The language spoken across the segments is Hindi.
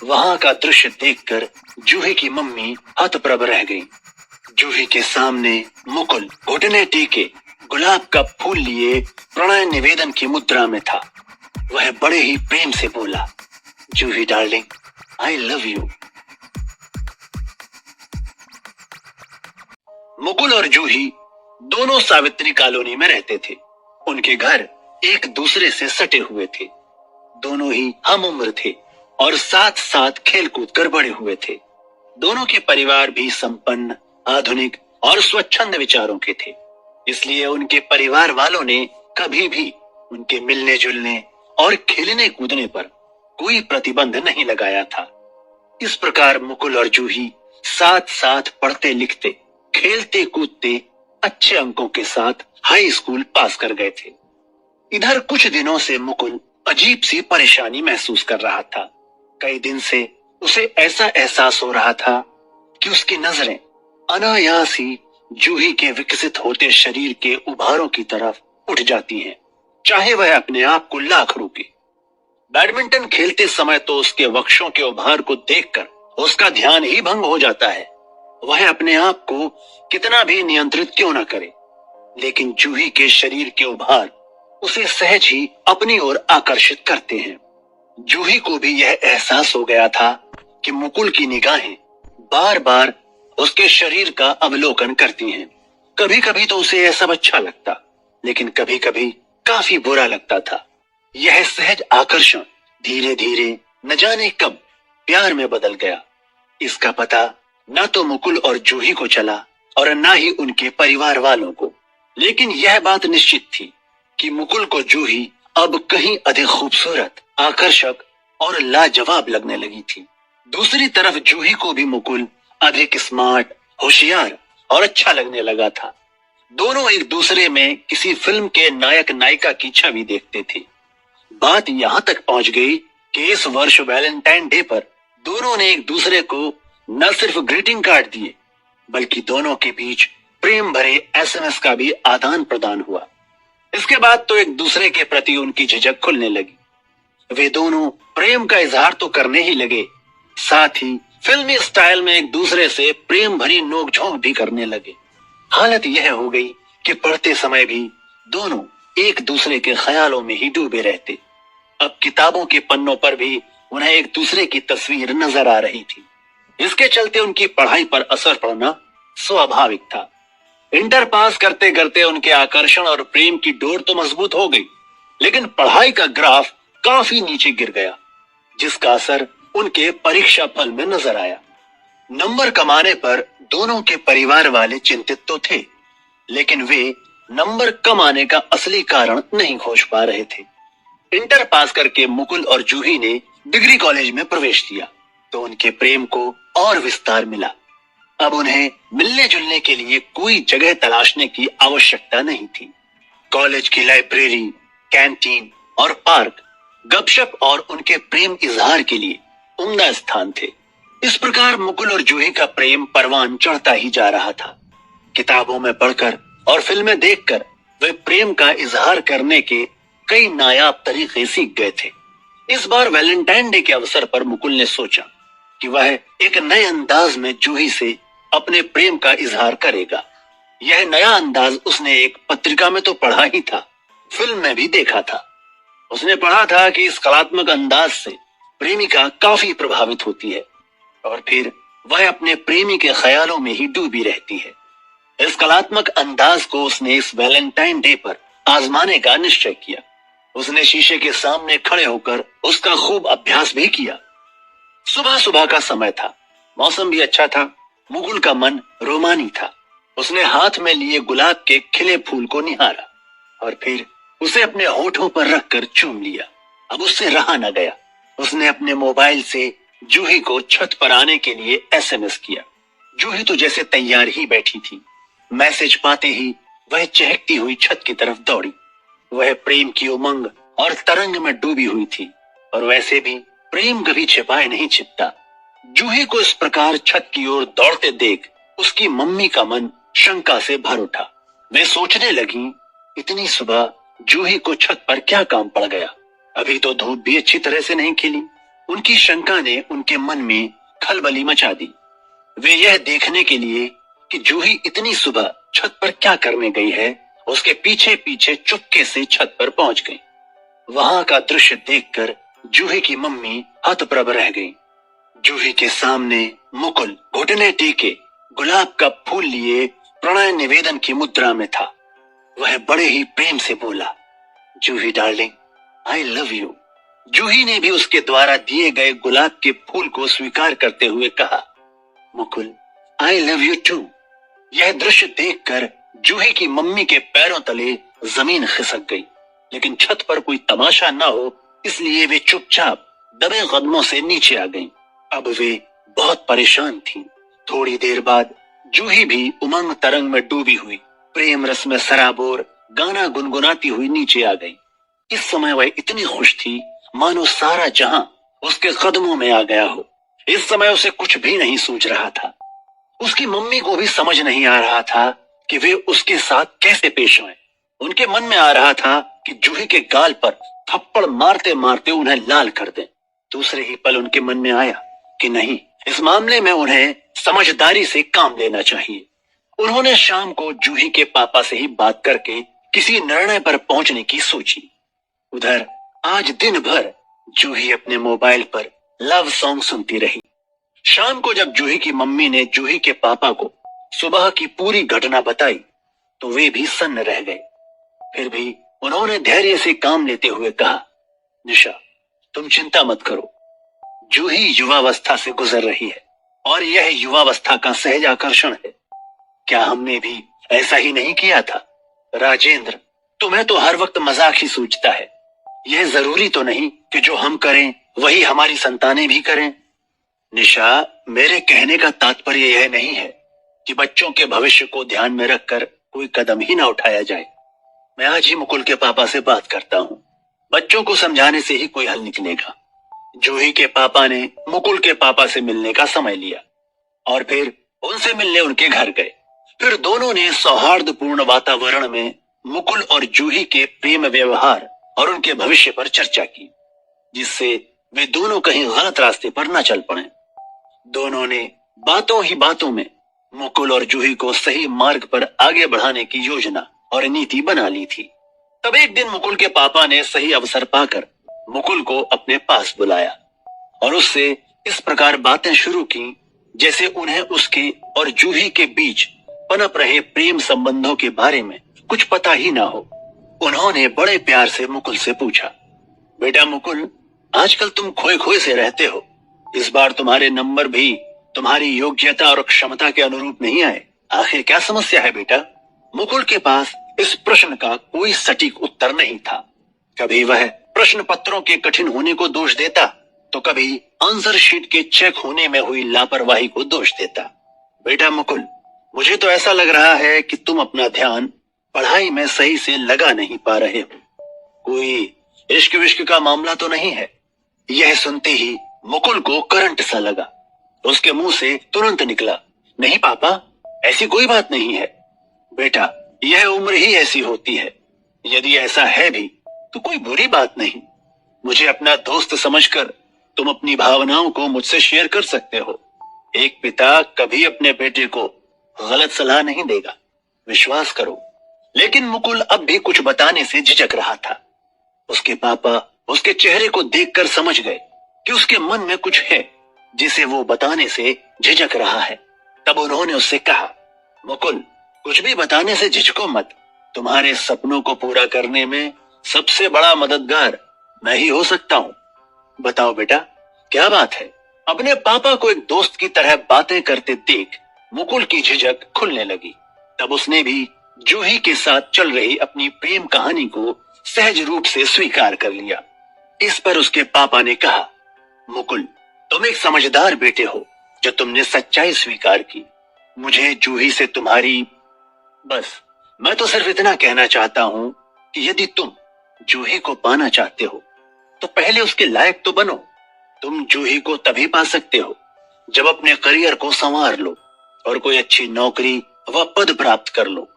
वहां का दृश्य देखकर जूही की मम्मी हतप्रभ रह गई। जूही के सामने मुकुल घुटने टेके गुलाब का फूल लिए प्रणय निवेदन की मुद्रा में था। वह बड़े ही प्रेम से बोला, Juhi darling, I love you. Mukul और जूही दोनों सावित्री कॉलोनी में रहते थे। उनके घर एक दूसरे से सटे हुए थे। दोनों ही हम उम्र थे और साथ साथ खेल कूद कर बड़े हुए थे। दोनों के परिवार भी संपन्न, आधुनिक और स्वच्छंद विचारों के थे। इसलिए उनके परिवार वालों ने कभी भी उनके मिलने जुलने और खेलने कूदने पर कोई प्रतिबंध नहीं लगाया था। इस प्रकार मुकुल और जूही साथ साथ पढ़ते लिखते, खेलते कूदते अच्छे अंकों के साथ हाई स्कूल पास कर गए थे। इधर कुछ दिनों से मुकुल अजीब सी परेशानी महसूस कर रहा था। कई दिन से उसे ऐसा एहसास हो रहा था कि उसकी नजरें अनायास ही जूही के विकसित होते शरीर के उभारों की तरफ उठ जाती हैं, चाहे वह अपने आप को लाख रोके। बैडमिंटन खेलते समय तो उसके वक्षों के उभार को देखकर उसका ध्यान ही भंग हो जाता है। वह अपने आप को कितना भी नियंत्रित क्यों न करे, लेकिन जूही के शरीर के उभार उसे सहज ही अपनी ओर आकर्षित करते हैं। जूही को भी यह एहसास हो गया था कि मुकुल की निगाहें बार बार उसके शरीर का अवलोकन करती हैं। कभी कभी तो उसे यह सब अच्छा लगता, लेकिन कभी कभी काफी बुरा लगता था। यह सहज आकर्षण धीरे धीरे न जाने कब प्यार में बदल गया। इसका पता न तो मुकुल और जूही को चला और न ही उनके परिवार वालों को, लेकिन यह बात निश्चित थी कि मुकुल को जूही अब कहीं अधिक खूबसूरत, आकर्षक और लाजवाब लगने लगी थी। दूसरी तरफ जूही को भी मुकुल अधिक स्मार्ट, होशियार और अच्छा लगने लगा था। दोनों एक दूसरे में किसी फिल्म के नायक नायिका की छवि देखते थे। बात यहां तक पहुंच गई कि इस वर्ष वैलेंटाइन डे पर दोनों ने एक दूसरे को न सिर्फ ग्रीटिंग कार्ड दिए, बल्कि दोनों के बीच प्रेम भरे एसएमएस का भी आदान प्रदान हुआ। इसके बाद तो एक दूसरे के प्रति उनकी झिझक खुलने लगी। वे दोनों प्रेम का इजहार तो करने ही लगे, साथ ही फिल्मी स्टाइल में एक दूसरे से प्रेम भरी नोकझोंक भी करने लगे। हालत यह हो गई कि पढ़ते समय भी दोनों एक दूसरे के ख्यालों में ही डूबे रहते। अब किताबों के पन्नों पर भी उन्हें एक दूसरे की तस्वीर नजर आ रही थी। इसके चलते उनकी पढ़ाई पर असर पड़ना स्वाभाविक था। इंटर पास करते करते उनके आकर्षण और प्रेम की डोर तो मजबूत हो गई, लेकिन पढ़ाई का ग्राफ काफी नीचे गिर गया, जिसका असर उनके परीक्षा फल में नजर आया। नंबर कमाने पर दोनों के परिवार वाले चिंतित तो थे, लेकिन वे नंबर कम आने का असली कारण नहीं खोज पा रहे थे। इंटर पास करके मुकुल और जूही ने डिग्री कॉलेज में प्रवेश किया तो उनके प्रेम को और विस्तार मिला। अब उन्हें मिलने जुलने के लिए कोई जगह तलाशने की आवश्यकता नहीं थी। कॉलेज की लाइब्रेरी, कैंटीन और पार्क गपशप और उनके प्रेम इजहार के लिए उम्दा स्थान थे। इस प्रकार मुकुल और जूही का प्रेम परवान चढ़ता ही जा रहा था। किताबों में पढ़कर और फिल्में देखकर वे प्रेम का इजहार करने के कई नायाब तरीके सीख गए थे। इस बार वैलेंटाइन डे के अवसर पर मुकुल ने सोचा कि वह एक नए अंदाज में जूही से अपने प्रेम का इजहार करेगा। यह नया अंदाज उसने एक पत्रिका में तो पढ़ा ही था, फिल्म में भी देखा था। उसने पढ़ा था कि इस कलात्मक अंदाज से प्रेमिका काफी प्रभावित होती है और फिर वह अपने प्रेमी के ख्यालों में ही डूबी रहती है। इस कलात्मक अंदाज को उसने इस वैलेंटाइन डे पर आजमाने का निश्चय किया। उसने शीशे के सामने खड़े होकर उसका खूब अभ्यास भी किया। सुबह सुबह का समय था, मौसम भी अच्छा था। मुकुल का मन रोमानी था। उसने हाथ में लिए गुलाब के खिले फूल को निहारा और फिर उसे अपने होठों पर रखकर चूम लिया। अब उससे रहा न गया। उसने अपने मोबाइल से जूही को छत पर आने के लिए एसएमएस किया। जूही तो जैसे तैयार ही बैठी थी। मैसेज पाते ही वह चहकती हुई छत की तरफ दौड़ी। वह प्रेम की उमंग और तरंग में डूबी हुई थी और वैसे भी प्रेम कभी छिपाए नहीं छिपता। जूही को इस प्रकार छत की ओर दौड़ते देख उसकी मम्मी का मन शंका से भर उठा। वे सोचने लगी, इतनी सुबह जूही को छत पर क्या काम पड़ गया? अभी तो धूप भी अच्छी तरह से नहीं खिली। उनकी शंका ने उनके मन में खलबली मचा दी। वे यह देखने के लिए कि जूही इतनी सुबह छत पर क्या करने गई है, उसके पीछे पीछे चुपके से छत पर पहुंच गई। वहां का दृश्य देखकर जूही की मम्मी हतप्रभ रह गई। जूही के सामने मुकुल घुटने टेके गुलाब का फूल लिए प्रणय निवेदन की मुद्रा में था। वह बड़े ही प्रेम से बोला, Juhi darling, I love you. जूही ने भी उसके द्वारा दिए गए गुलाब के फूल को स्वीकार करते हुए कहा, Mukul, I love you too. यह दृश्य देखकर जूही की मम्मी के पैरों तले जमीन खिसक गई, लेकिन छत पर कोई तमाशा न हो इसलिए वे चुपचाप दबे कदमों से नीचे आ गईं। अब वे बहुत परेशान थीं। थोड़ी देर बाद जूही भी उमंग तरंग में डूबी हुई प्रेम रस में सराबोर गाना गुनगुनाती हुई नीचे आ गई। इस समय वह इतनी खुश थी मानो सारा जहां उसके कदमों में आ गया हो। इस समय उसे कुछ भी नहीं सूझ रहा था। उसकी मम्मी को भी समझ नहीं आ रहा था कि वे उसके साथ कैसे पेश आए। उनके मन में आ रहा था कि जूही के गाल पर थप्पड़ मारते मारते उन्हें लाल कर दें। दूसरे ही पल उनके मन में आया कि नहीं, इस मामले में उन्हें समझदारी से काम लेना चाहिए। उन्होंने शाम को जूही के पापा से ही बात करके किसी निर्णय पर पहुंचने की सोची। उधर आज दिन भर जूही अपने मोबाइल पर लव सॉन्ग सुनती रही। शाम को जब जूही की मम्मी ने जूही के पापा को सुबह की पूरी घटना बताई तो वे भी सन्न रह गए। फिर भी उन्होंने धैर्य से काम लेते हुए कहा, निशा, तुम चिंता मत करो। जूही युवावस्था से गुजर रही है और यह युवावस्था का सहज आकर्षण है। क्या हमने भी ऐसा ही नहीं किया था? राजेंद्र, तुम्हें तो हर वक्त मजाक ही सूझता है। यह जरूरी तो नहीं कि जो हम करें वही हमारी संतानें भी करें। निशा, मेरे कहने का तात्पर्य यह नहीं है कि बच्चों के भविष्य को ध्यान में रखकर कोई कदम ही ना उठाया जाए। मैं आज ही मुकुल के पापा से बात करता हूँ। बच्चों को समझाने से ही कोई हल निकलेगा। जूही के पापा ने मुकुल के पापा से मिलने का समय लिया और फिर उनसे मिलने उनके घर गए। फिर दोनों ने सौहार्दपूर्ण वातावरण में मुकुल और जूही के प्रेम व्यवहार और उनके भविष्य पर चर्चा की, जिससे वे दोनों कहीं गलत रास्ते पर न चल पड़े। दोनों ने बातों ही बातों में मुकुल और जूही को सही मार्ग पर आगे बढ़ाने की योजना और नीति बना ली थी। तब एक दिन मुकुल के पापा ने सही अवसर पाकर मुकुल को अपने पास बुलाया और उससे इस प्रकार बातें शुरू की जैसे उन्हें उसके और जूही के बीच पनप रहे प्रेम संबंधों के बारे में कुछ पता ही ना हो। उन्होंने बड़े प्यार से मुकुल से पूछा, बेटा मुकुल, आजकल तुम खोए खोए से रहते हो। इस बार तुम्हारे नंबर भी तुम्हारी योग्यता और क्षमता के अनुरूप नहीं आए। आखिर क्या समस्या है बेटा? मुकुल के पास इस प्रश्न का कोई सटीक उत्तर नहीं था। कभी वह प्रश्न पत्रों के कठिन होने को दोष देता तो कभी आंसर शीट के चेक होने में हुई लापरवाही को दोष देता। बेटा मुकुल, मुझे तो ऐसा लग रहा है कि तुम अपना ध्यान पढ़ाई में सही से लगा नहीं पा रहे हो। कोई इश्क विश्क का मामला तो नहीं है? यह सुनते ही मुकुल को करंट सा लगा। उसके मुंह से तुरंत निकला, नहीं पापा, ऐसी कोई बात नहीं है। बेटा, यह उम्र ही ऐसी होती है। यदि ऐसा है भी तो कोई बुरी बात नहीं। मुझे अपना दोस्त समझकर तुम अपनी भावनाओं को मुझसे शेयर कर सकते हो। एक पिता कभी अपने बेटे को गलत सलाह नहीं देगा, विश्वास करो। लेकिन मुकुल अब भी कुछ बताने से झिझक रहा था। उसके पापा उसके चेहरे को देखकर समझ गए कि उसके मन में कुछ है जिसे वो बताने से झिझक रहा है। तब उन्होंने उससे कहा, मुकुल, कुछ भी बताने से झिझको मत। तुम्हारे सपनों को पूरा करने में सबसे बड़ा मददगार मैं ही हो सकता हूँ। बताओ बेटा, क्या बात है? अपने पापा को एक दोस्त की तरह बातें करते देख मुकुल की झिझक खुलने लगी। तब उसने भी जूही के साथ चल रही अपनी प्रेम कहानी को सहज रूप से स्वीकार कर लिया। इस पर उसके पापा ने कहा, मुकुल, तुम एक समझदार बेटे हो जो तुमने सच्चाई स्वीकार की। मुझे जूही से तुम्हारी बस मैं तो सिर्फ इतना कहना चाहता हूं कि यदि तुम जूही को पाना चाहते हो तो पहले उसके लायक तो बनो। तुम जूही को तभी पा सकते हो जब अपने करियर को संवार लो और कोई अच्छी नौकरी व पद प्राप्त कर लो।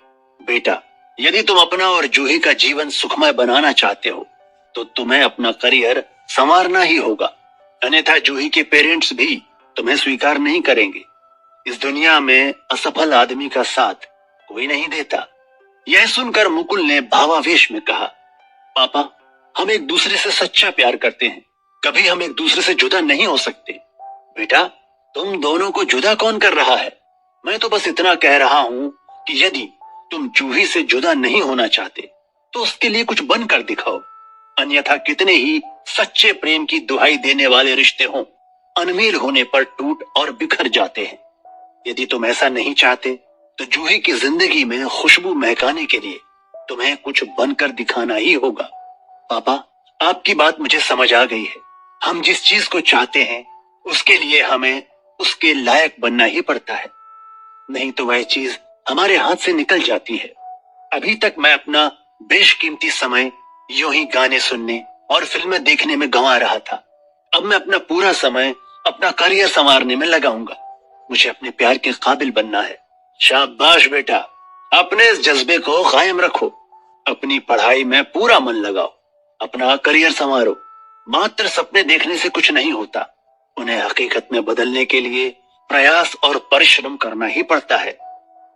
बेटा, यदि तुम अपना और जूही का जीवन सुखमय बनाना चाहते हो तो तुम्हें अपना करियर संवारना ही होगा, अन्यथा जूही के पेरेंट्स भी तुम्हें स्वीकार नहीं करेंगे। इस दुनिया में असफल आदमी का साथ कोई नहीं देता। यह सुनकर मुकुल ने भावावेश में कहा, पापा, हम एक दूसरे से सच्चा प्यार करते हैं, कभी हम एक दूसरे से जुदा नहीं हो सकते। बेटा, तुम दोनों को जुदा कौन कर रहा है? मैं तो बस इतना कह रहा हूं कि यदि तुम जूही से जुदा नहीं होना चाहते तो उसके लिए कुछ बनकर दिखाओ। अन्यथा कितने ही सच्चे प्रेम की दुहाई देने वाले रिश्ते हों, अनमील होने पर टूट और बिखर जाते हैं। यदि तुम ऐसा नहीं चाहते तो जूही की जिंदगी में खुशबू महकाने के लिए तुम्हें कुछ बनकर दिखाना ही होगा। पापा, आपकी बात मुझे समझ आ गई है। हम जिस चीज को चाहते हैं उसके लिए हमें उसके लायक बनना ही पड़ता है, नहीं तो वह चीज हमारे हाथ से निकल जाती है। अभी तक मैं अपना बेशकीमती समय यूं ही गाने सुनने और फिल्में देखने में गंवा रहा था। अब मैं अपना पूरा समय अपना करियर संवारने में लगाऊंगा। मुझे अपने प्यार के काबिल बनना है। शाबाश बेटा, अपने इस जज्बे को कायम रखो। अपनी पढ़ाई में पूरा मन लगाओ, अपना करियर संवारो। मात्र सपने देखने से कुछ नहीं होता, उन्हें हकीकत में बदलने के लिए प्रयास और परिश्रम करना ही पड़ता है।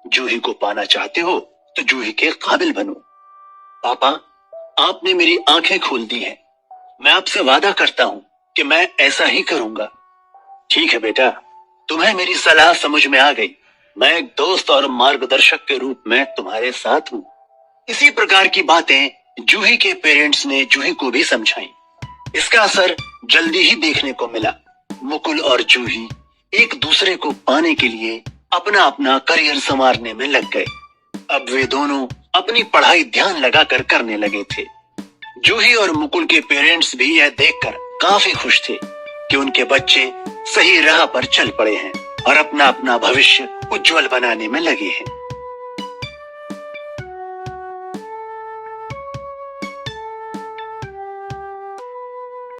जूही को पाना चाहते हो तो जूही के काबिल बनो। पापा, आपने मेरी आंखें खोल दी हैं। मैं आपसे वादा करता हूं कि मैं ऐसा ही करूंगा। ठीक है बेटा, तुम्हें मेरी सलाह समझ में आ गई। मैं एक दोस्त और मार्गदर्शक के रूप में तुम्हारे साथ हूं। इसी प्रकार की बातें जूही के पेरेंट्स ने जूही को भी समझाई। इसका असर जल्दी ही देखने को मिला। मुकुल और जूही एक दूसरे को पाने के लिए अपना अपना करियर संवारने में लग गए। अब वे दोनों अपनी पढ़ाई ध्यान लगाकर करने लगे थे। जूही और मुकुल के पेरेंट्स भी यह देखकर काफी खुश थे कि उनके बच्चे सही राह पर चल पड़े हैं और अपना अपना भविष्य उज्जवल बनाने में लगे हैं।